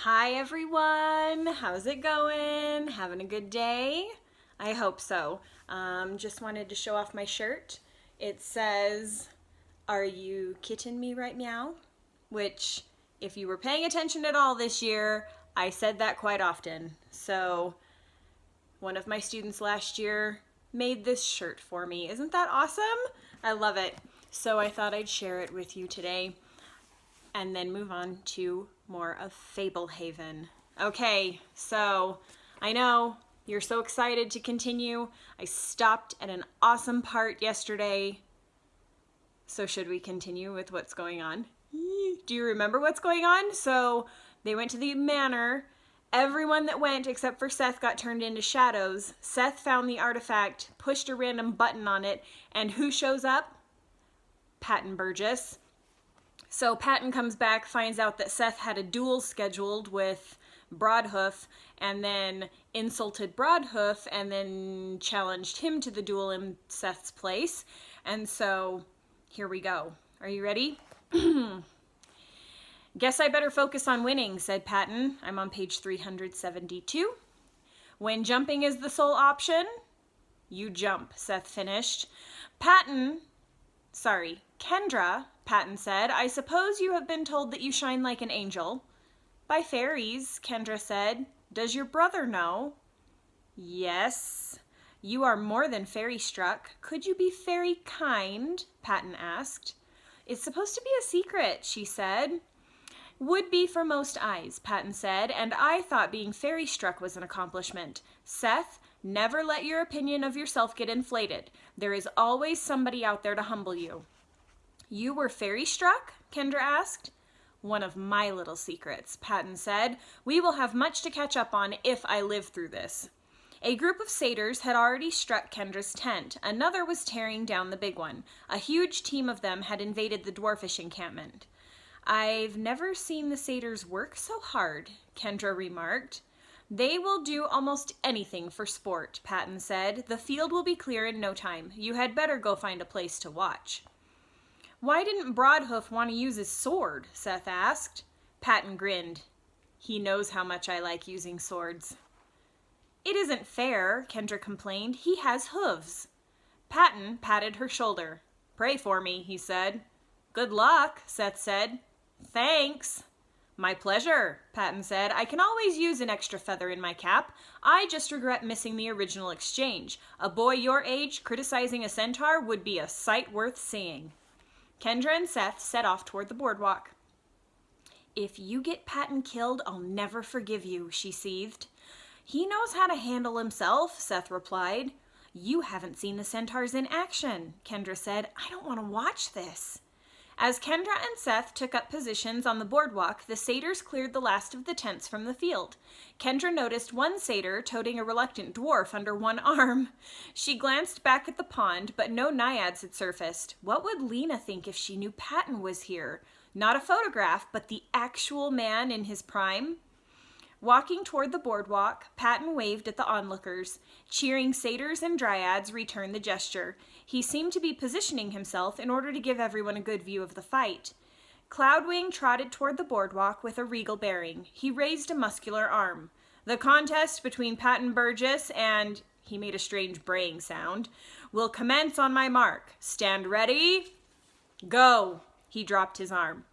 Hi everyone, how's it going? Having a good day? I hope so. Just wanted to show off my shirt. It says, "Are you kidding me right meow?" Which, if you were paying attention at all this year, I said that quite often. So, one of my students last year made this shirt for me. Isn't that awesome? I love it. So I thought I'd share it with you today and then move on to more of Fablehaven. Okay, so I know you're so excited to continue. I stopped at an awesome part yesterday. So should we continue with what's going on? Do you remember what's going on? So they went to the manor. Everyone that went except for Seth got turned into shadows. Seth found the artifact, pushed a random button on it, and who shows up? Patton Burgess. So Patton comes back, finds out that Seth had a duel scheduled with Broadhoof, and then insulted Broadhoof, and then challenged him to the duel in Seth's place. And so, here we go. Are you ready? "Guess I better focus on winning," said Patton. I'm on page 372. "When jumping is the sole option, you jump," Seth finished. Kendra, Patton said, "I suppose you have been told that you shine like an angel." "By fairies," Kendra said. "Does your brother know?" "Yes." "You are more than fairy struck. Could you be fairy kind?" Patton asked. "It's supposed to be a secret," she said. "Would be for most eyes," Patton said, "and I thought being fairy struck was an accomplishment. Seth, never let your opinion of yourself get inflated. There is always somebody out there to humble you." "You were fairy struck?" Kendra asked. "One of my little secrets," Patton said. "We will have much to catch up on if I live through this." A group of satyrs had already struck Kendra's tent. Another was tearing down the big one. A huge team of them had invaded the dwarfish encampment. "I've never seen the satyrs work so hard," Kendra remarked. "They will do almost anything for sport," Patton said. "The field will be clear in no time. You had better go find a place to watch." "Why didn't Broadhoof want to use his sword?" Seth asked. Patton grinned. "He knows how much I like using swords." "It isn't fair," Kendra complained. "He has hooves." Patton patted her shoulder. "Pray for me," he said. "Good luck," Seth said. "Thanks." "My pleasure," Patton said. "I can always use an extra feather in my cap. I just regret missing the original exchange. A boy your age criticizing a centaur would be a sight worth seeing." Kendra and Seth set off toward the boardwalk. "If you get Patton killed, I'll never forgive you," she seethed. "He knows how to handle himself," Seth replied. "You haven't seen the centaurs in action," Kendra said. "I don't want to watch this." As Kendra and Seth took up positions on the boardwalk, the satyrs cleared the last of the tents from the field. Kendra noticed one satyr toting a reluctant dwarf under one arm. She glanced back at the pond, but no naiads had surfaced. What would Lena think if she knew Patton was here? Not a photograph, but the actual man in his prime? Walking toward the boardwalk, Patton waved at the onlookers. Cheering satyrs and dryads returned the gesture. He seemed to be positioning himself in order to give everyone a good view of the fight. Cloudwing trotted toward the boardwalk with a regal bearing. He raised a muscular arm. "The contest between Patton Burgess and," he made a strange braying sound, "will commence on my mark. Stand ready. Go." He dropped his arm.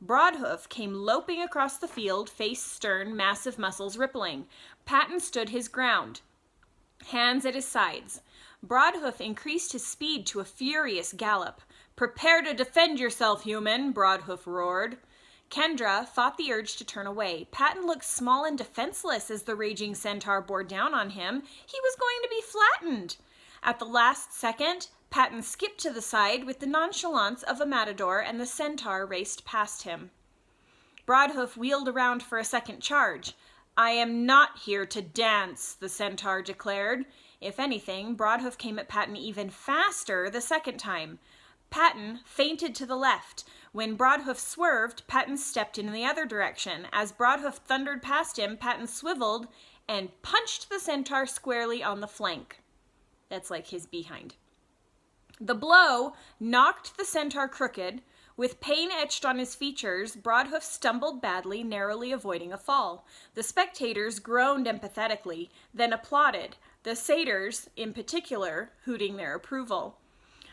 Broadhoof came loping across the field, face stern, massive muscles rippling. Patton stood his ground, hands at his sides. Broadhoof increased his speed to a furious gallop. "Prepare to defend yourself, human," Broadhoof roared. Kendra fought the urge to turn away. Patton looked small and defenseless as the raging centaur bore down on him. He was going to be flattened. At the last second, Patton skipped to the side with the nonchalance of a matador, and the centaur raced past him. Broadhoof wheeled around for a second charge. "I am not here to dance," the centaur declared. If anything, Broadhoof came at Patton even faster the second time. Patton feinted to the left. When Broadhoof swerved, Patton stepped in the other direction. As Broadhoof thundered past him, Patton swiveled and punched the centaur squarely on the flank. That's like his behind. The blow knocked the centaur crooked. With pain etched on his features, Broadhoof stumbled badly, narrowly avoiding a fall. The spectators groaned empathetically, then applauded, the satyrs, in particular, hooting their approval.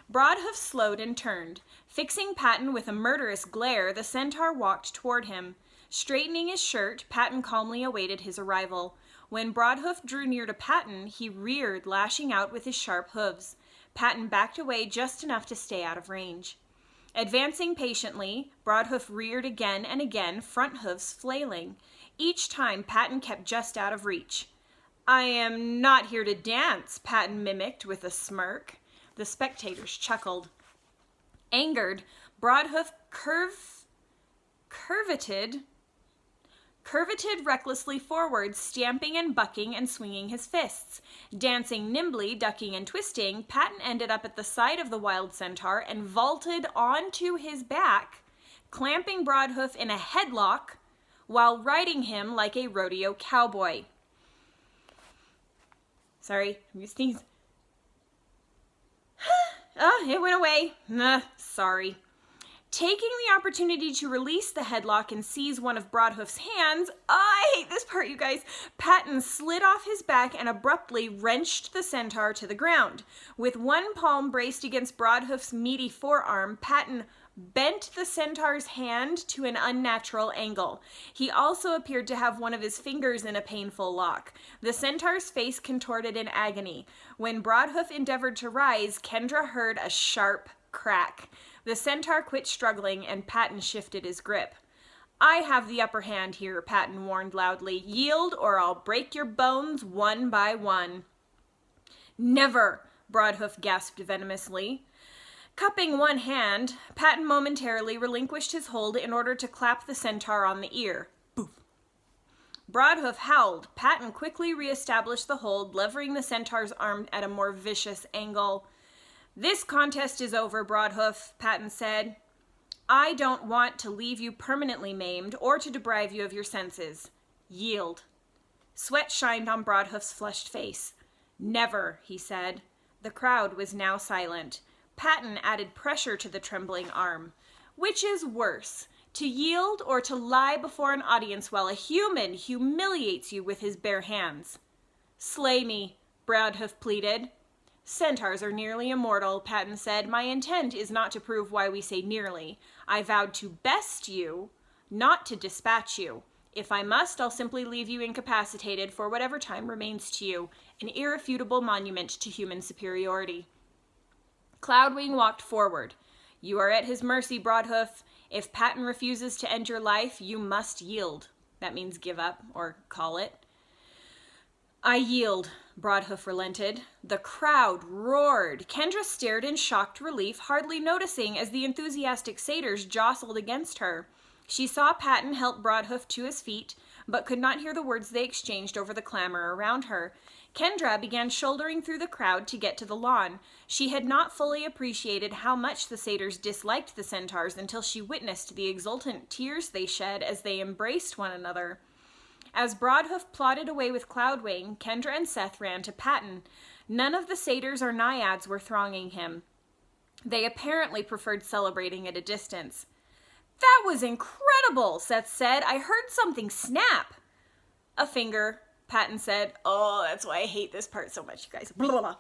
Broadhoof slowed and turned. Fixing Patton with a murderous glare, the centaur walked toward him. Straightening his shirt, Patton calmly awaited his arrival. When Broadhoof drew near to Patton, he reared, lashing out with his sharp hooves. Patton backed away just enough to stay out of range. Advancing patiently, Broadhoof reared again and again, front hoofs flailing. Each time, Patton kept just out of reach. "I am not here to dance," Patton mimicked with a smirk. The spectators chuckled. Angered, Broadhoof curveted recklessly forward, stamping and bucking and swinging his fists. Dancing nimbly, ducking and twisting, Patton ended up at the side of the wild centaur and vaulted onto his back, clamping Broadhoof in a headlock while riding him like a rodeo cowboy. Sorry, I'm gonna sneeze. It went away. Sorry. Taking the opportunity to release the headlock and seize one of Broadhoof's hands, I hate this part, you guys, Patton slid off his back and abruptly wrenched the centaur to the ground. With one palm braced against Broadhoof's meaty forearm, Patton bent the centaur's hand to an unnatural angle. He also appeared to have one of his fingers in a painful lock. The centaur's face contorted in agony. When Broadhoof endeavored to rise, Kendra heard a sharp crack. The centaur quit struggling and Patton shifted his grip. "I have the upper hand here," Patton warned loudly. "Yield or I'll break your bones one by one." "Never!" Broadhoof gasped venomously. Cupping one hand, Patton momentarily relinquished his hold in order to clap the centaur on the ear. Boof! Broadhoof howled. Patton quickly reestablished the hold, levering the centaur's arm at a more vicious angle. "This contest is over, Broadhoof," Patton said. "I don't want to leave you permanently maimed or to deprive you of your senses. Yield." Sweat shined on Broadhoof's flushed face. "Never," he said. The crowd was now silent. Patton added pressure to the trembling arm. "Which is worse, to yield or to lie before an audience while a human humiliates you with his bare hands?" "Slay me," Broadhoof pleaded. "Centaurs are nearly immortal," Patton said. "My intent is not to prove why we say nearly. I vowed to best you, not to dispatch you. If I must, I'll simply leave you incapacitated for whatever time remains to you, an irrefutable monument to human superiority." Cloudwing walked forward. "You are at his mercy, Broadhoof. If Patton refuses to end your life, you must yield." That means give up, or call it. "I yield," Broadhoof relented. The crowd roared. Kendra stared in shocked relief, hardly noticing as the enthusiastic satyrs jostled against her. She saw Patton help Broadhoof to his feet, but could not hear the words they exchanged over the clamor around her. Kendra began shouldering through the crowd to get to the lawn. She had not fully appreciated how much the satyrs disliked the centaurs until she witnessed the exultant tears they shed as they embraced one another. As Broadhoof plodded away with Cloudwing, Kendra and Seth ran to Patton. None of the satyrs or naiads were thronging him. They apparently preferred celebrating at a distance. "That was incredible," Seth said. "I heard something snap." "A finger," Patton said. "Oh, that's why I hate this part so much, you guys. Blah, blah, blah.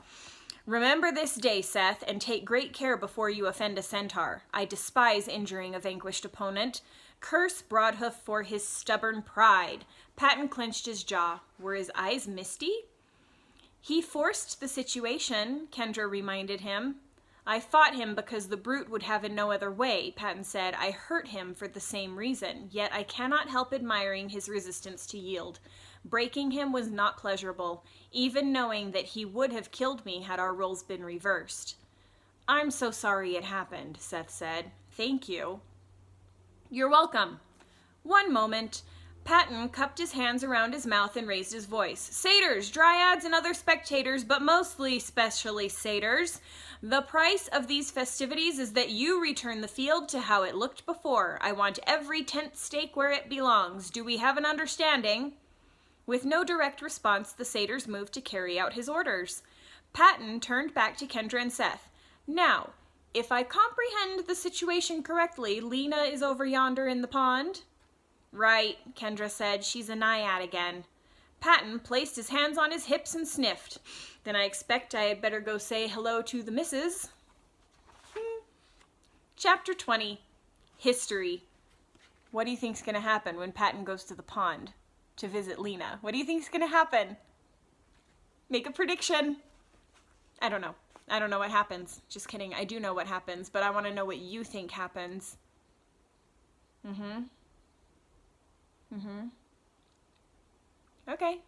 Remember this day, Seth, and take great care before you offend a centaur. I despise injuring a vanquished opponent. Curse Broadhoof for his stubborn pride." Patton clenched his jaw. Were his eyes misty? "He forced the situation," Kendra reminded him. "I fought him because the brute would have it no other way," Patton said. "I hurt him for the same reason, yet I cannot help admiring his resistance to yield. Breaking him was not pleasurable, even knowing that he would have killed me had our roles been reversed." "I'm so sorry it happened," Seth said. "Thank you." "You're welcome." "One moment." Patton cupped his hands around his mouth and raised his voice. "Satyrs, dryads, and other spectators, but mostly specially satyrs, the price of these festivities is that you return the field to how it looked before. I want every tent stake where it belongs. Do we have an understanding?" With no direct response, the satyrs moved to carry out his orders. Patton turned back to Kendra and Seth. "Now, If I comprehend the situation correctly, Lena is over yonder in the pond. Right, Kendra said. She's a naiad again. Patton placed his hands on his hips and sniffed. Then I expect I had better go say hello to the missus. Chapter 20. History. What do you think's going to happen when Patton goes to the pond to visit Lena? What do you think's going to happen? Make a prediction. I don't know. I don't know what happens. Just kidding. I do know what happens, but I want to know what you think happens. Okay.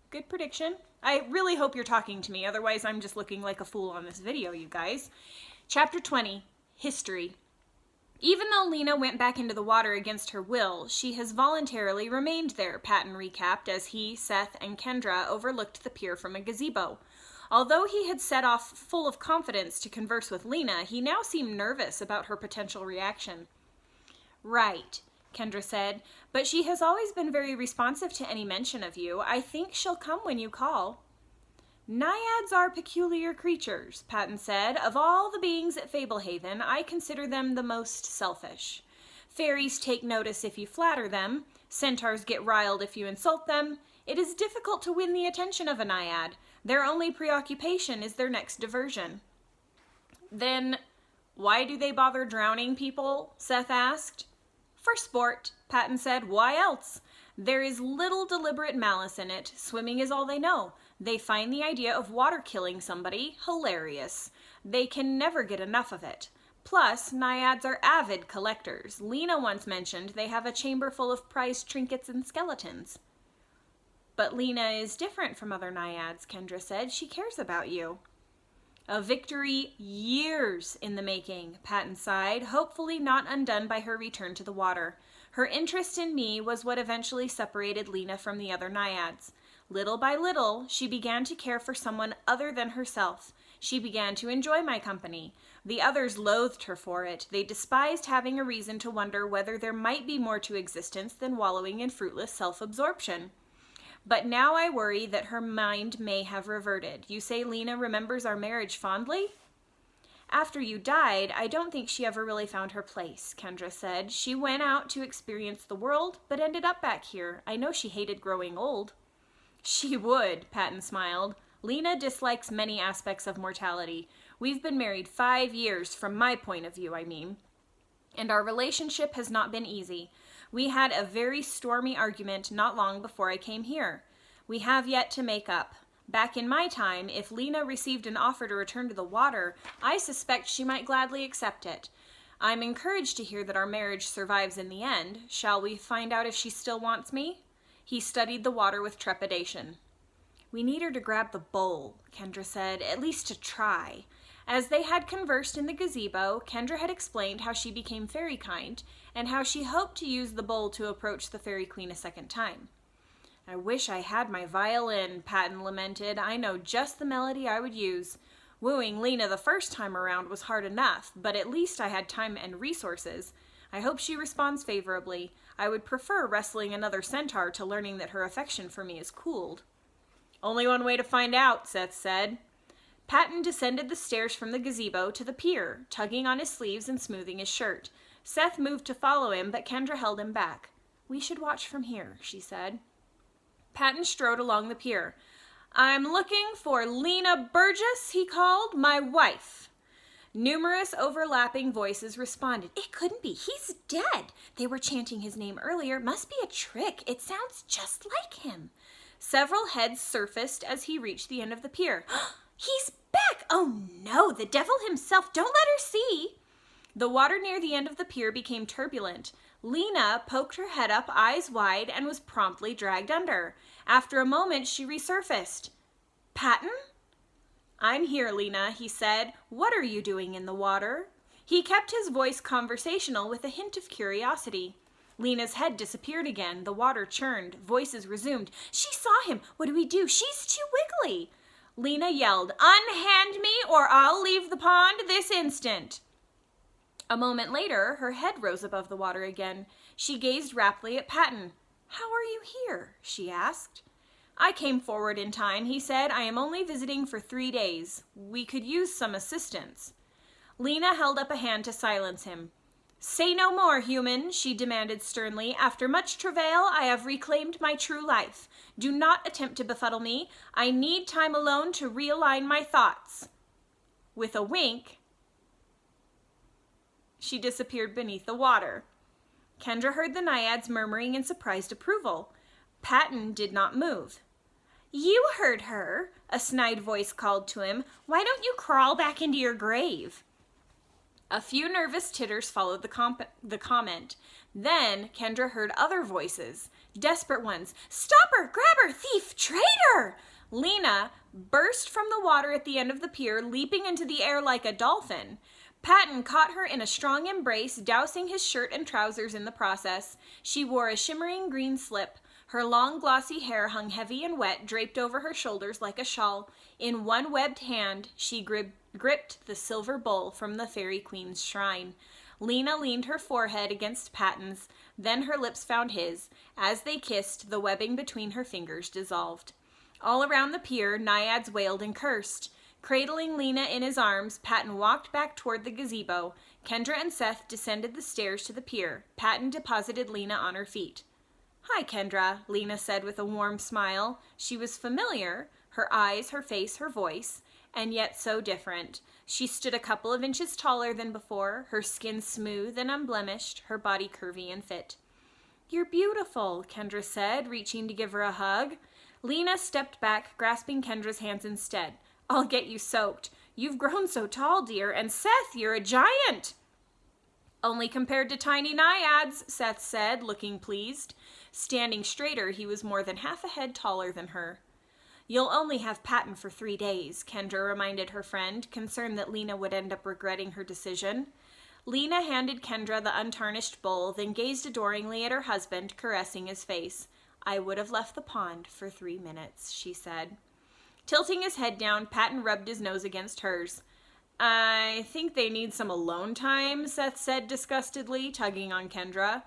Good prediction. I really hope you're talking to me. Otherwise, I'm just looking like a fool on this video, you guys. Chapter 20. History. Even though Lena went back into the water against her will, she has voluntarily remained there, Patton recapped as he, Seth, and Kendra overlooked the pier from a gazebo. Although he had set off full of confidence to converse with Lena, he now seemed nervous about her potential reaction. Right, Kendra said, but she has always been very responsive to any mention of you. I think she'll come when you call. Naiads are peculiar creatures, Patton said. Of all the beings at Fablehaven, I consider them the most selfish. Fairies take notice if you flatter them. Centaurs get riled if you insult them. It is difficult to win the attention of a naiad. Their only preoccupation is their next diversion. Then, why do they bother drowning people? Seth asked. For sport, Patton said. Why else? There is little deliberate malice in it. Swimming is all they know. They find the idea of water killing somebody hilarious. They can never get enough of it. Plus, naiads are avid collectors. Lena once mentioned they have a chamber full of prized trinkets and skeletons. But Lena is different from other naiads, Kendra said. She cares about you. A victory years in the making, Patton sighed, hopefully not undone by her return to the water. Her interest in me was what eventually separated Lena from the other naiads. Little by little, she began to care for someone other than herself. She began to enjoy my company. The others loathed her for it. They despised having a reason to wonder whether there might be more to existence than wallowing in fruitless self-absorption. But now I worry that her mind may have reverted. You say Lena remembers our marriage fondly? After you died, I don't think she ever really found her place, Kendra said. She went out to experience the world, but ended up back here. I know she hated growing old. She would, Patton smiled. Lena dislikes many aspects of mortality. We've been married 5 years, from my point of view, I mean. And our relationship has not been easy. We had a very stormy argument not long before I came here. We have yet to make up. Back in my time, if Lena received an offer to return to the water, I suspect she might gladly accept it. I'm encouraged to hear that our marriage survives in the end. Shall we find out if she still wants me? He studied the water with trepidation. We need her to grab the bowl, Kendra said, at least to try. As they had conversed in the gazebo, Kendra had explained how she became fairy kind and how she hoped to use the bowl to approach the Fairy Queen a second time. I wish I had my violin, Patton lamented. I know just the melody I would use. Wooing Lena the first time around was hard enough, but at least I had time and resources. I hope she responds favorably. I would prefer wrestling another centaur to learning that her affection for me is cooled. Only one way to find out, Seth said. Patton descended the stairs from the gazebo to the pier, tugging on his sleeves and smoothing his shirt. Seth moved to follow him, but Kendra held him back. We should watch from here, she said. Patton strode along the pier. I'm looking for Lena Burgess, he called, my wife. Numerous overlapping voices responded. It couldn't be. He's dead. They were chanting his name earlier. Must be a trick. It sounds just like him. Several heads surfaced as he reached the end of the pier. He's back! Oh no, the devil himself. Don't let her see. The water near the end of the pier became turbulent. Lena poked her head up, eyes wide, and was promptly dragged under. After a moment, she resurfaced. Patton? I'm here, Lena, he said. What are you doing in the water? He kept his voice conversational with a hint of curiosity. Lena's head disappeared again. The water churned. Voices resumed. She saw him. What do we do? She's too wiggly. Lena yelled, Unhand me or I'll leave the pond this instant. A moment later, her head rose above the water again. She gazed raptly at Patton. How are you here? She asked. I came forward in time, he said. I am only visiting for 3 days. We could use some assistance. Lena held up a hand to silence him. "Say no more, human," she demanded sternly. "After much travail, I have reclaimed my true life. Do not attempt to befuddle me. I need time alone to realign my thoughts." With a wink, she disappeared beneath the water. Kendra heard the naiads murmuring in surprised approval. Patton did not move. "You heard her," a snide voice called to him. "Why don't you crawl back into your grave?" A few nervous titters followed the comment. Then Kendra heard other voices, desperate ones. "Stop her! Grab her! Thief! Traitor!" Lena burst from the water at the end of the pier, leaping into the air like a dolphin. Patton caught her in a strong embrace, dousing his shirt and trousers in the process. She wore a shimmering green slip. Her long glossy hair hung heavy and wet, draped over her shoulders like a shawl. In one webbed hand, she gripped the silver bowl from the Fairy Queen's shrine. Lena leaned her forehead against Patton's, then her lips found his. As they kissed, the webbing between her fingers dissolved. All around the pier, naiads wailed and cursed. Cradling Lena in his arms, Patton walked back toward the gazebo. Kendra and Seth descended the stairs to the pier. Patton deposited Lena on her feet. "Hi, Kendra," Lena said with a warm smile. She was familiar, her eyes, her face, her voice, and yet so different. She stood a couple of inches taller than before, her skin smooth and unblemished, her body curvy and fit. "You're beautiful," Kendra said, reaching to give her a hug. Lena stepped back, grasping Kendra's hands instead. "I'll get you soaked. You've grown so tall, dear, and Seth, you're a giant." "Only compared to tiny naiads," Seth said, looking pleased. Standing straighter, he was more than half a head taller than her. "You'll only have Patton for 3 days," Kendra reminded her friend, concerned that Lena would end up regretting her decision. Lena handed Kendra the untarnished bowl, then gazed adoringly at her husband, caressing his face. "I would have left the pond for 3 minutes," she said. Tilting his head down, Patton rubbed his nose against hers. "I think they need some alone time," Seth said disgustedly, tugging on Kendra.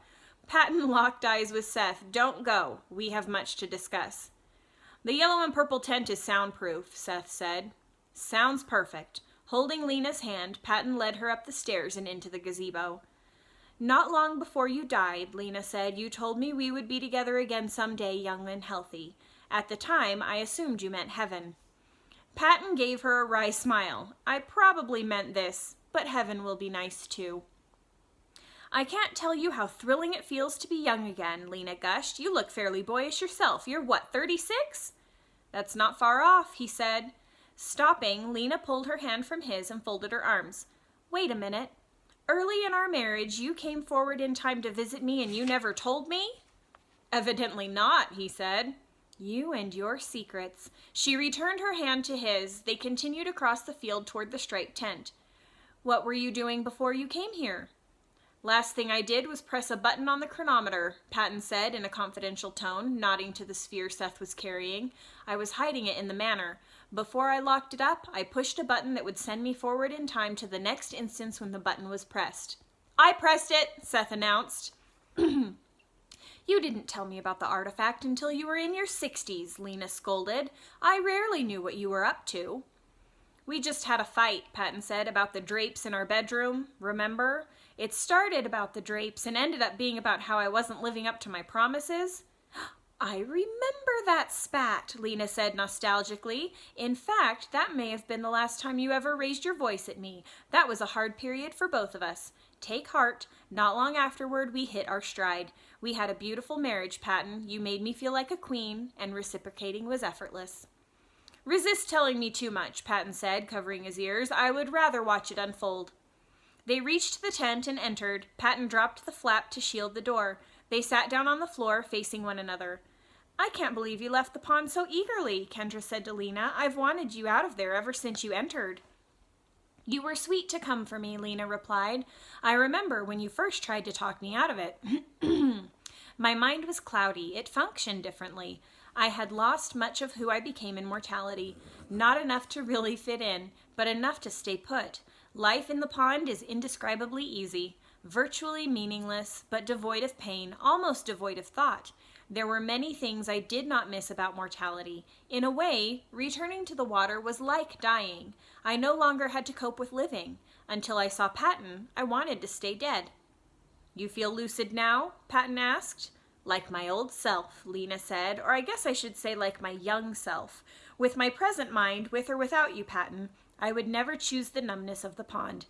Patton locked eyes with Seth. "Don't go. We have much to discuss." "The yellow and purple tent is soundproof," Seth said. "Sounds perfect." Holding Lena's hand, Patton led her up the stairs and into the gazebo. "Not long before you died," Lena said, "you told me we would be together again someday, young and healthy. At the time, I assumed you meant heaven." Patton gave her a wry smile. "I probably meant this, but heaven will be nice too." "I can't tell you how thrilling it feels to be young again," Lena gushed. "You look fairly boyish yourself. You're what, 36? "That's not far off," he said. Stopping, Lena pulled her hand from his and folded her arms. "Wait a minute. Early in our marriage, you came forward in time to visit me and you never told me?" "Evidently not," he said. "You and your secrets." She returned her hand to his. They continued across the field toward the striped tent. "What were you doing before you came here?" "Last thing I did was press a button on the chronometer," Patton said in a confidential tone, nodding to the sphere Seth was carrying. "I was hiding it in the manor. Before I locked it up, I pushed a button that would send me forward in time to the next instance when the button was pressed." "I pressed it," Seth announced. "You didn't tell me about the artifact until you were in your 60s, Lena scolded. "I rarely knew what you were up to." "We just had a fight," Patton said, "about the drapes in our bedroom. Remember? It started about the drapes and ended up being about how I wasn't living up to my promises." "I remember that spat," Lena said nostalgically. "In fact, that may have been the last time you ever raised your voice at me. That was a hard period for both of us. Take heart. Not long afterward, we hit our stride. We had a beautiful marriage, Patton. You made me feel like a queen, and reciprocating was effortless." "Resist telling me too much," Patton said, covering his ears. "I would rather watch it unfold." They reached the tent and entered. Patton dropped the flap to shield the door. They sat down on the floor, facing one another. "I can't believe you left the pond so eagerly," Kendra said to Lena. "I've wanted you out of there ever since you entered." "You were sweet to come for me," Lena replied. "I remember when you first tried to talk me out of it. My mind was cloudy. It functioned differently. I had lost much of who I became in mortality. Not enough to really fit in, but enough to stay put. Life in the pond is indescribably easy, virtually meaningless, but devoid of pain, almost devoid of thought. There were many things I did not miss about mortality. In a way, returning to the water was like dying. I no longer had to cope with living. Until I saw Patton, I wanted to stay dead. You feel lucid now? Patton asked. Like my old self, Lena said, or I guess I should say like my young self. With my present mind, with or without you, Patton, I would never choose the numbness of the pond.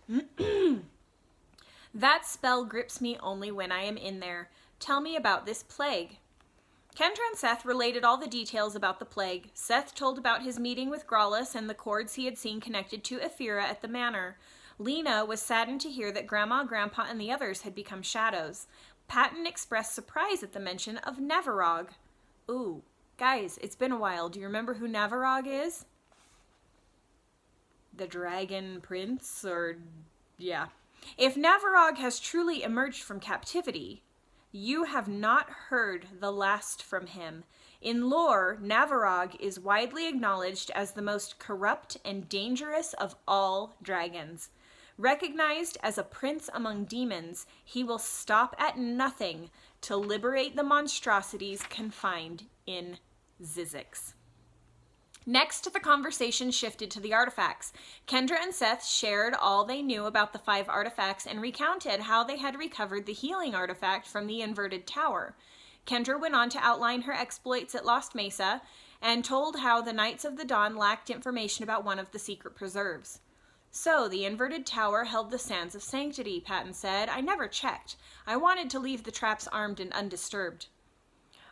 That spell grips me only when I am in there. Tell me about this plague. Kendra and Seth related all the details about the plague. Seth told about his meeting with Grawlus and the cords he had seen connected to Ephira at the manor. Lena was saddened to hear that Grandma, Grandpa, and the others had become shadows. Patton expressed surprise at the mention of Navarog. Ooh, guys, it's been a while. Do you remember who Navarog is? The Dragon Prince, or... yeah. If Navarog has truly emerged from captivity, you have not heard the last from him. In lore, Navarog is widely acknowledged as the most corrupt and dangerous of all dragons. Recognized as a prince among demons, he will stop at nothing to liberate the monstrosities confined in Zizix. Next, the conversation shifted to the artifacts. Kendra and Seth shared all they knew about the 5 artifacts and recounted how they had recovered the healing artifact from the inverted tower. Kendra went on to outline her exploits at Lost Mesa and told how the Knights of the Dawn lacked information about one of the secret preserves. So, the inverted tower held the Sands of Sanctity, Patton said. I never checked. I wanted to leave the traps armed and undisturbed.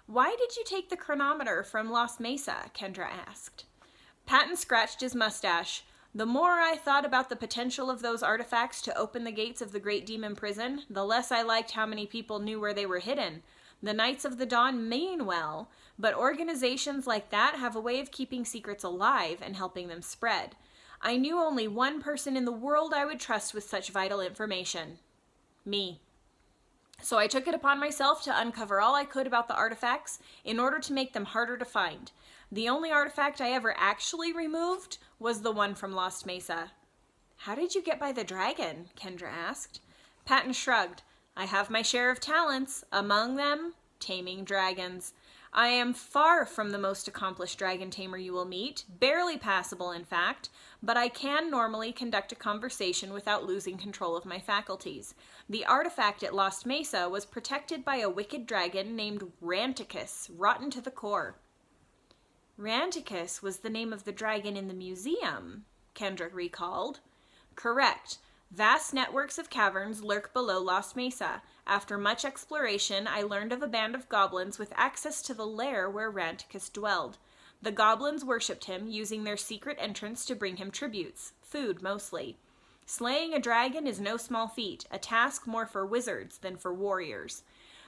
Why did you take the chronometer from Lost Mesa? Kendra asked. Patton scratched his mustache. The more I thought about the potential of those artifacts to open the gates of the Great Demon Prison, the less I liked how many people knew where they were hidden. The Knights of the Dawn mean well, but organizations like that have a way of keeping secrets alive and helping them spread. I knew only one person in the world I would trust with such vital information. Me. So I took it upon myself to uncover all I could about the artifacts in order to make them harder to find. The only artifact I ever actually removed was the one from Lost Mesa. How did you get by the dragon? Kendra asked. Patton shrugged. I have my share of talents, among them, taming dragons. I am far from the most accomplished dragon tamer you will meet, barely passable in fact, but I can normally conduct a conversation without losing control of my faculties. The artifact at Lost Mesa was protected by a wicked dragon named Ranticus, rotten to the core. Ranticus was the name of the dragon in the museum, Kendra recalled. Correct. Vast networks of caverns lurk below Lost Mesa. After much exploration, I learned of a band of goblins with access to the lair where Ranticus dwelled. The goblins worshipped him, using their secret entrance to bring him tributes, food mostly. Slaying a dragon is no small feat, a task more for wizards than for warriors.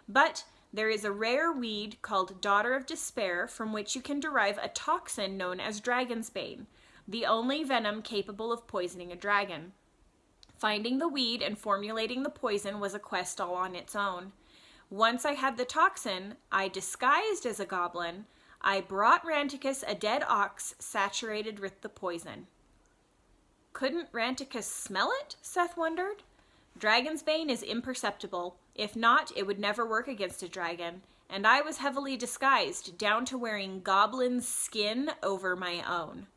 But there is a rare weed called Daughter of Despair from which you can derive a toxin known as Dragonsbane, the only venom capable of poisoning a dragon. Finding the weed and formulating the poison was a quest all on its own. Once I had the toxin, I disguised as a goblin. I brought Ranticus a dead ox saturated with the poison. Couldn't Ranticus smell it? Seth wondered. Dragonsbane is imperceptible. If not, it would never work against a dragon. And I was heavily disguised, down to wearing goblin skin over my own.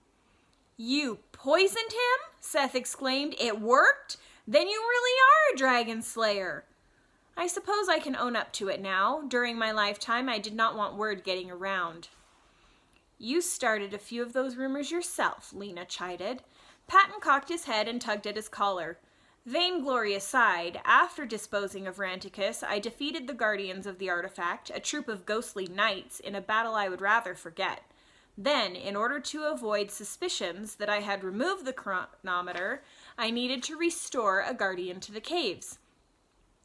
You poisoned him? Seth exclaimed. It worked? Then you really are a dragon slayer. I suppose I can own up to it now. During my lifetime, I did not want word getting around. You started a few of those rumors yourself, Lena chided. Patton cocked his head and tugged at his collar. Vainglory aside, after disposing of Ranticus, I defeated the guardians of the artifact, a troop of ghostly knights, in a battle I would rather forget. Then, in order to avoid suspicions that I had removed the chronometer, I needed to restore a guardian to the caves.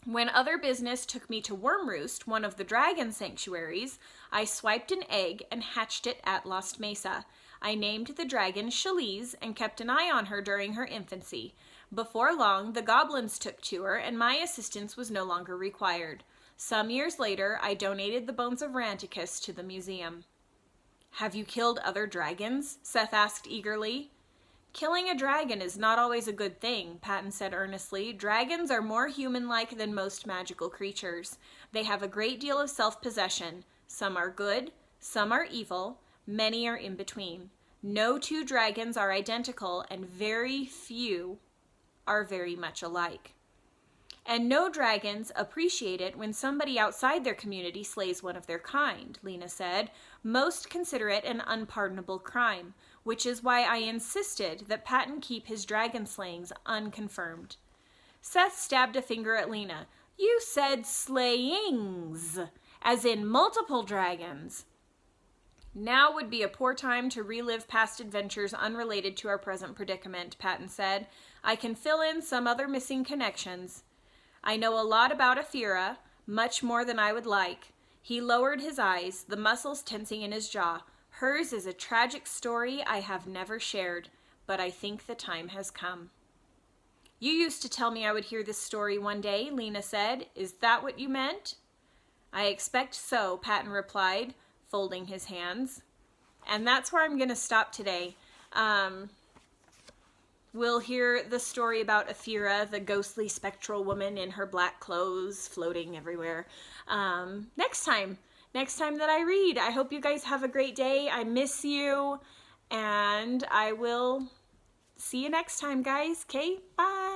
When other business took me to Wormroost, one of the dragon sanctuaries, I swiped an egg and hatched it at Lost Mesa. I named the dragon Shalise and kept an eye on her during her infancy. Before long, the goblins took to her, and my assistance was no longer required. Some years later, I donated the bones of Ranticus to the museum. Have you killed other dragons? Seth asked eagerly. Killing a dragon is not always a good thing, Patton said earnestly. Dragons are more human-like than most magical creatures. They have a great deal of self-possession. Some are good, some are evil, many are in between. No two dragons are identical, and very few are very much alike. And no dragons appreciate it when somebody outside their community slays one of their kind, Lena said. Most consider it an unpardonable crime, which is why I insisted that Patton keep his dragon slayings unconfirmed. Seth stabbed a finger at Lena. You said slayings, as in multiple dragons. Now would be a poor time to relive past adventures unrelated to our present predicament, Patton said. I can fill in some other missing connections. I know a lot about Aethra, much more than I would like. He lowered his eyes, the muscles tensing in his jaw. Hers is a tragic story I have never shared, but I think the time has come. You used to tell me I would hear this story one day, Lena said. Is that what you meant? I expect so, Patton replied, folding his hands. And that's where I'm going to stop today. We'll hear the story about Aethra, the ghostly spectral woman in her black clothes floating everywhere, next time that I read. I hope you guys have a great day. I miss you, and I will see you next time, guys. Okay, bye.